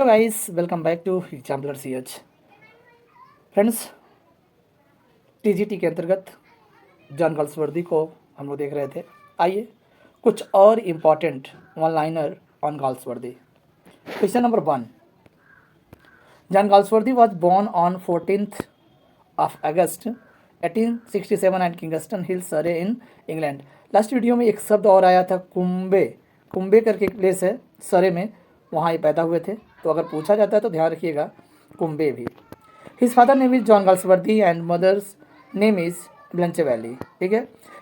Hello guys, welcome back to Exampler CH। Friends, TGT के अंतर्गत John Galsworthy को हम लोग देख रहे थे। आइए कुछ और important one liner on Galsworthy. Question number 1, John Galsworthy was born on 14th of August 1867 at Kingston Hill, Surrey in England. Last video में एक शब्द और आया था, कुंबे। कुंबे करके एक प्लेस है सरे में, वहाँ ये पैदा हुए थे। तो अगर पूछा जाता है तो ध्यान रखिएगा, कुंबे भी। His father name is John Galsworthy and mother's name is Blanche Valley. ठीक है।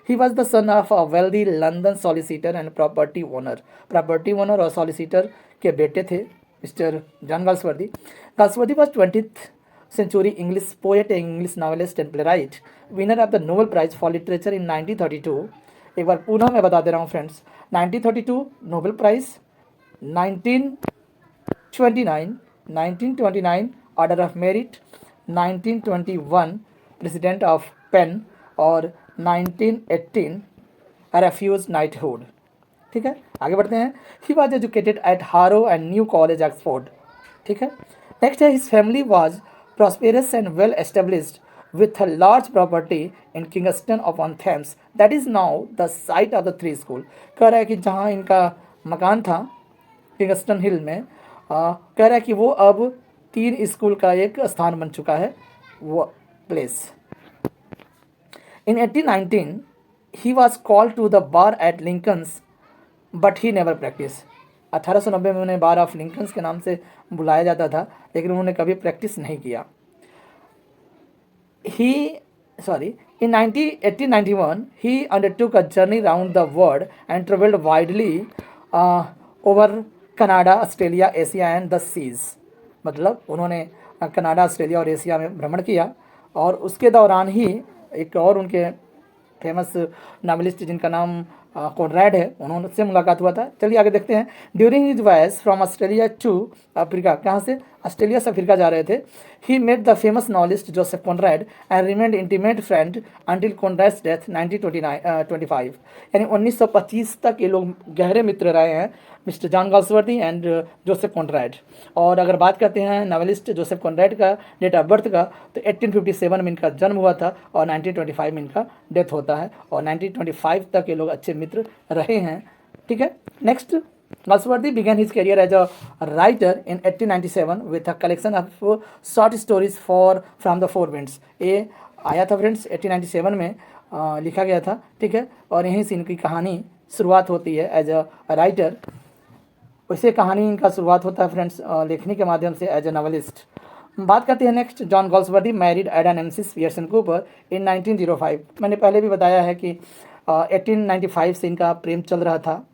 He was the son of a wealthy London solicitor and property owner. Property owner और सॉलिसिटर के बेटे थे mister John Galsworthy. Galsworthy was 20th century English poet, English novelist and playwright, winner of the Nobel Prize for Literature in 1932। एक बार पुनः मैं बता दे रहा हूँ friends, 1932 Nobel prize, 1929 Order of Merit, 1921 president of PEN और 1918 रेफ्यूज नाइटहुड। ठीक है, आगे बढ़ते हैं। He was educated at Harrow and New College Oxford. ठीक है। नेक्स्ट है, his family was prosperous and well established with a large property in Kingston upon Thames that is now the site of the three school। कह रहा है कि जहाँ इनका मकान था किंगस्टन हिल में, कह रहा है कि वो अब 3 स्कूल का एक स्थान बन चुका है वो place. In 1819 he was called to the bar at Lincoln's but he never practiced। 1890 में उन्हें बार ऑफ लिंकन्स के नाम से बुलाया जाता था, लेकिन उन्होंने कभी प्रैक्टिस नहीं किया। In 1891 he undertook a journey round the world and traveled widely over Canada, Australia, Asia and the seas. मतलब उन्होंने कनाडा, ऑस्ट्रेलिया और एशिया में भ्रमण किया, और उसके दौरान ही एक और उनके फेमस नावलिस्ट जिनका नाम कॉनरैड है, उन्होंने मुलाकात हुआ था। चलिए आगे देखते हैं। During his voyage from Australia to Africa, कहाँ से? ऑस्ट्रेलिया से अफ्रीका जा रहे थे। He met the famous novelist Joseph Conrad and remained intimate friend until Conrad's death 1925। यानी 1925 तक ये लोग गहरे मित्र रहे हैं, mister John Galsworthy and Joseph Conrad. और अगर बात करते हैं नॉवेलिस्ट जोसेफ कॉनरैड का डेट ऑफ बर्थ का, तो 1857 में इनका जन्म हुआ था और 1925 में इनका डेथ होता है, और 1925 तक ये लोग अच्छे मित्र रहे हैं। ठीक है। Next, Galsworthy began his career as a writer in 1897 with a collection of short stories from the Four Winds। ये आया था फ्रेंड्स 1897 में, लिखा गया था। ठीक है। और यहीं से इनकी कहानी शुरुआत होती है एज अ राइटर। वैसे कहानी इनका शुरुआत होता है फ्रेंड्स लेखनी के माध्यम से एज ए नॉवलिस्ट। बात करते हैं नेक्स्ट, जॉन गाल्सवर्दी मैरिड एडा नेम्सिस पियर्सन कूपर इन 1905। मैंने पहले भी बताया है कि 1895 से इनका प्रेम चल रहा था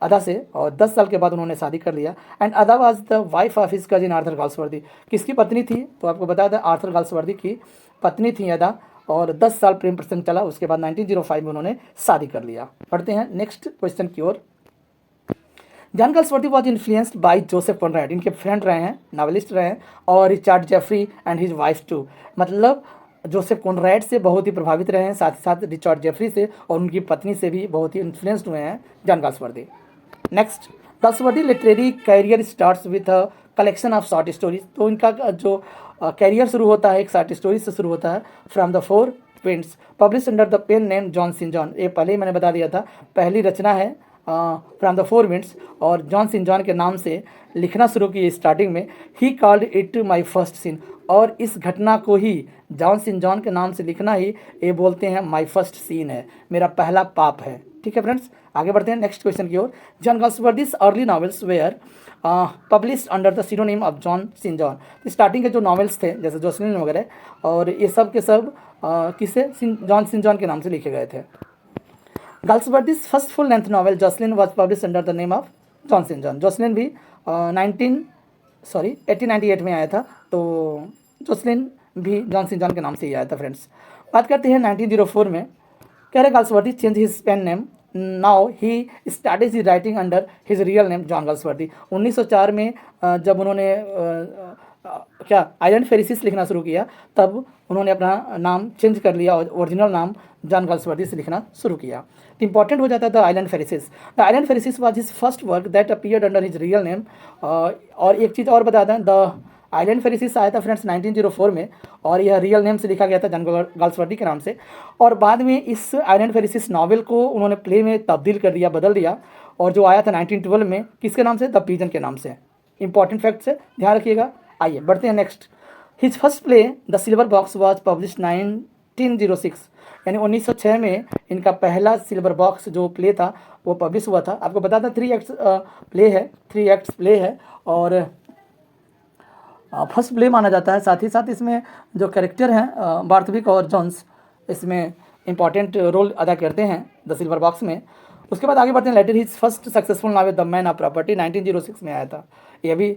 अदा से, और 10 साल के बाद उन्होंने शादी कर लिया। एंड अदा was the wife of his cousin Arthur Galsworthy. किसकी पत्नी थी? तो आपको बताया था आर्थर गाल्सवर्दी की पत्नी थी अदा, और 10 साल प्रेम प्रसंग चला। उसके बाद 1905 में उन्होंने शादी कर लिया। पढ़ते हैं नेक्स्ट क्वेश्चन की ओर। John Galsworthy was influenced by Joseph Conrad. इनके फ्रेंड रहे हैं, नॉवेलिस्ट रहे हैं, और Richard Jeffery and his wife too. मतलब जोसेफ कॉनरैड से बहुत ही प्रभावित रहे हैं, साथ ही साथ रिचर्ड जेफरी से और उनकी पत्नी से भी बहुत ही इन्फ्लुएंस्ड हुए हैं John Galsworthy. Next, Galsworthy literary career starts with a collection of short stories. तो इनका जो कैरियर शुरू होता है एक शॉर्ट स्टोरी से शुरू होता है, from the Four Winds, publish under the pen name John Sinjohn. ये पहले ही मैंने बता दिया था, पहली रचना है फ्रॉम द फोर विंड्स, और जॉन सिन जॉन के नाम से लिखना शुरू की स्टार्टिंग में। He called it my first scene, और इस घटना को ही जॉन सिन जॉन के नाम से लिखना ही ये बोलते हैं माई फर्स्ट सीन है, मेरा पहला पाप है। ठीक है फ्रेंड्स, आगे बढ़ते हैं नेक्स्ट क्वेश्चन की ओर। John Galsworthy's early novels were publish under the pseudonym of John Sinjohn. Starting के जो नॉवेल्स थे जैसे जोसलिन वगैरह, और ये सब के सब किसे? जॉन सिन जॉन के नाम से लिखे गए थे। Galsworthy's first full length novel Jocelyn was publish under the name of John Sinjohn. Jocelyn भी 1898 में आया था, तो जोसलिन भी जॉन सिन जॉन के नाम से ही आया था फ्रेंड्स। बात करते हैं 1904 में। कह रहे Galsworthy change his pen name, now he started his writing under his real name John Galsworthy. 1904 में जब उन्होंने क्या आइलैंड फेरिसिस लिखना शुरू किया, तब उन्होंने अपना नाम चेंज कर लिया और ओरिजिनल नाम जॉन गाल्सवर्दी से लिखना शुरू किया। तो इंपॉर्टेंट हो जाता है the Island Pharisees. The Island Pharisees was his first work that appeared under his real name. और एक चीज़ और बता दें, द आइलैंड फेरिसिस आया था फ्रेंड्स 1904 में, और यह रियल नेम से लिखा गया था जॉन गाल्सवर्दी के नाम से। और बाद में इस आइलैंड फेरिसिस नावल को उन्होंने प्ले में तब्दील कर दिया, बदल दिया, और जो आया था 1912 में किसके नाम से, द पिजन के नाम से। इंपॉर्टेंट है, ध्यान रखिएगा। आइए बढ़ते हैं next. His first play the silver box was publish 1906, यानी 1906 में इनका पहला सिल्वर बॉक्स जो प्ले था वो पब्लिश हुआ था। आपको बता था 3 एक्ट्स प्ले है और फर्स्ट प्ले माना जाता है। साथ ही साथ इसमें जो कैरेक्टर हैं बार्थविक और जॉन्स इसमें इंपॉर्टेंट रोल अदा करते हैं द सिल्वर बॉक्स में। उसके बाद आगे बढ़ते हैं। Later his first successful novel the Man of Property 1906 में आया था। ये भी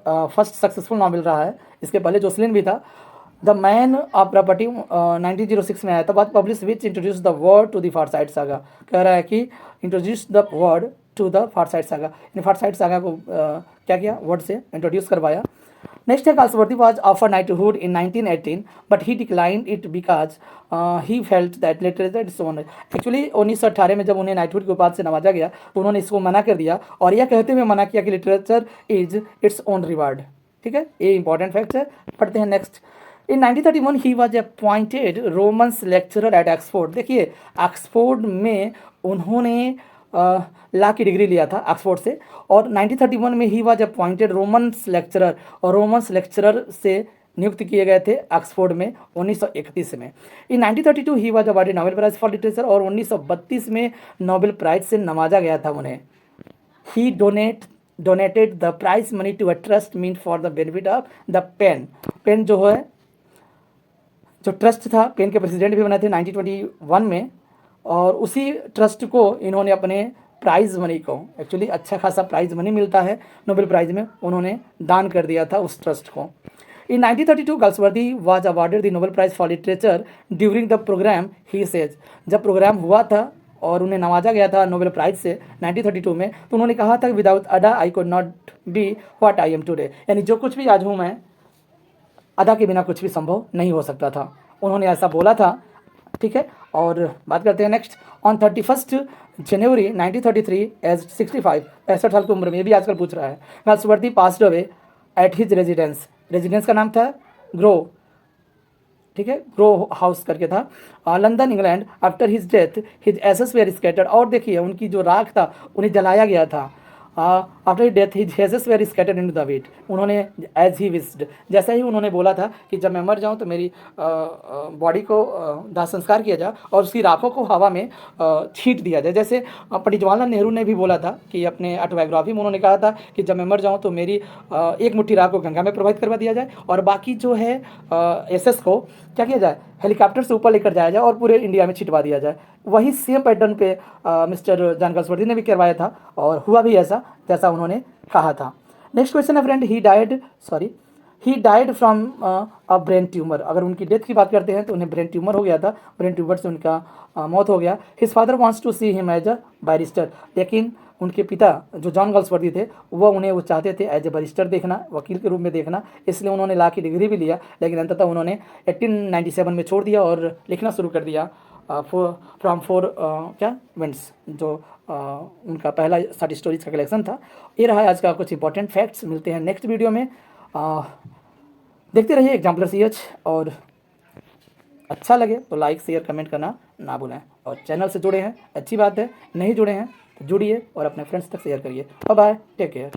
फर्स्ट सक्सेसफुल नावल रहा है। इसके पहले जोसलिन भी था। द मैन ऑफ प्रॉपर्टी 1906 में आया था। बाद publish which introduce the word to the Forsyte Saga. कह रहा है कि introduce the word to the Forsyte Saga, इन फार साइड सागा को क्या किया, वर्ड से इंट्रोड्यूस करवाया। नेक्स्ट है Galsworthy was offer knighthood in 1918 but he declined it because he felt that literature its own. Actually 1918 में जब उन्हें नाइटहुड की उपाधि से नवाजा गया तो उन्होंने इसको मना कर दिया, और यह कहते हुए मना किया कि literature is its own reward. ठीक है, ये इंपॉर्टेंट फैक्ट है। पढ़ते हैं next. In 1931 he was appointed Romanes lecturer at Oxford. देखिए ऑक्सफोर्ड में उन्होंने लॉ की डिग्री लिया था ऑक्सफोर्ड से, और 1931 में he was appointed Romanes lecturer, और रोमन्स लेक्चरर से नियुक्त किए गए थे ऑक्सफोर्ड में 1931 में। In 1932 he was awarded Nobel prize for literature, और 1932 में नोबेल प्राइज से नवाजा गया था उन्हें। He donated the prize money to a trust meant for the benefit of the PEN. PEN जो है, जो ट्रस्ट था, पेन के प्रेसिडेंट भी बने थे 1921 में, और उसी ट्रस्ट को इन्होंने अपने प्राइज़ मनी को, एक्चुअली अच्छा खासा प्राइज़ मनी मिलता है नोबेल प्राइज़ में, उन्होंने दान कर दिया था उस ट्रस्ट को। In 1932 Galsworthy was awarded the Nobel prize for literature during the programme he says. जब प्रोग्राम हुआ था और उन्हें नवाजा गया था नोबेल प्राइज़ से 1932 में, तो उन्होंने कहा था विदाउट अदा I could not be what I am today, यानी जो कुछ भी आज हूँ मैं, अदा के बिना कुछ भी संभव नहीं हो सकता था, उन्होंने ऐसा बोला था। ठीक है, और बात करते हैं नेक्स्ट। ऑन 31 जनवरी 1933 एज 65 साल की उम्र में, ये भी आजकल पूछ रहा है, Galsworthy passed away at his residence का नाम था ग्रो, ठीक है, ग्रो हाउस करके था, London England. After his death his ashes were scattered, और देखिए उनकी जो राख था उन्हें जलाया गया था। After his death his ashes were scattered into the wheat, उन्होंने एज ही विस्ड, जैसा ही उन्होंने बोला था कि जब मैं मर जाऊं तो मेरी बॉडी को दाह संस्कार किया जाए और उसकी राखों को हवा में छींट दिया जाए। जैसे पंडित जवाहरलाल नेहरू ने भी बोला था कि अपने ऑटोबायोग्राफी में उन्होंने कहा था कि जब मैं मर जाऊं तो मेरी एक मुट्ठी राख को गंगा में प्रवाहित करवा दिया जाए, और बाकी जो है एसेस को क्या किया जाए, हेलीकॉप्टर से ऊपर लेकर जाया जाए और पूरे इंडिया में छिटवा दिया जाए। वही सेम पैटर्न पे मिस्टर जॉन गाल्सवर्दी ने भी करवाया था, और हुआ भी ऐसा जैसा उन्होंने कहा था। नेक्स्ट क्वेश्चन है friend, he died from a brain tumour. अगर उनकी डेथ की बात करते हैं तो उन्हें ब्रेन ट्यूमर हो गया था, ब्रेन ट्यूमर से उनका मौत हो गया। His father wants to see him as a barrister, लेकिन उनके पिता जो जॉन गाल्सवर्दी थे वो चाहते थे एज ए बैरिस्टर देखना, वकील के रूप में देखना, इसलिए उन्होंने लॉ की डिग्री भी लिया, लेकिन अंततः उन्होंने 1897 में छोड़ दिया और लिखना शुरू कर दिया फ्रॉम फोर क्या विंड्स, जो उनका पहला शॉर्ट स्टोरीज का कलेक्शन था। ये रहा आज का कुछ इंपॉर्टेंट फैक्ट्स। मिलते हैं नेक्स्ट वीडियो में। देखते रहिए एग्जाम्पलर CH, और अच्छा लगे तो लाइक शेयर कमेंट करना ना भूलें, और चैनल से जुड़े हैं अच्छी बात है, नहीं जुड़े हैं तो जुड़िए और अपने फ्रेंड्स तक शेयर करिए। Bye bye, take care.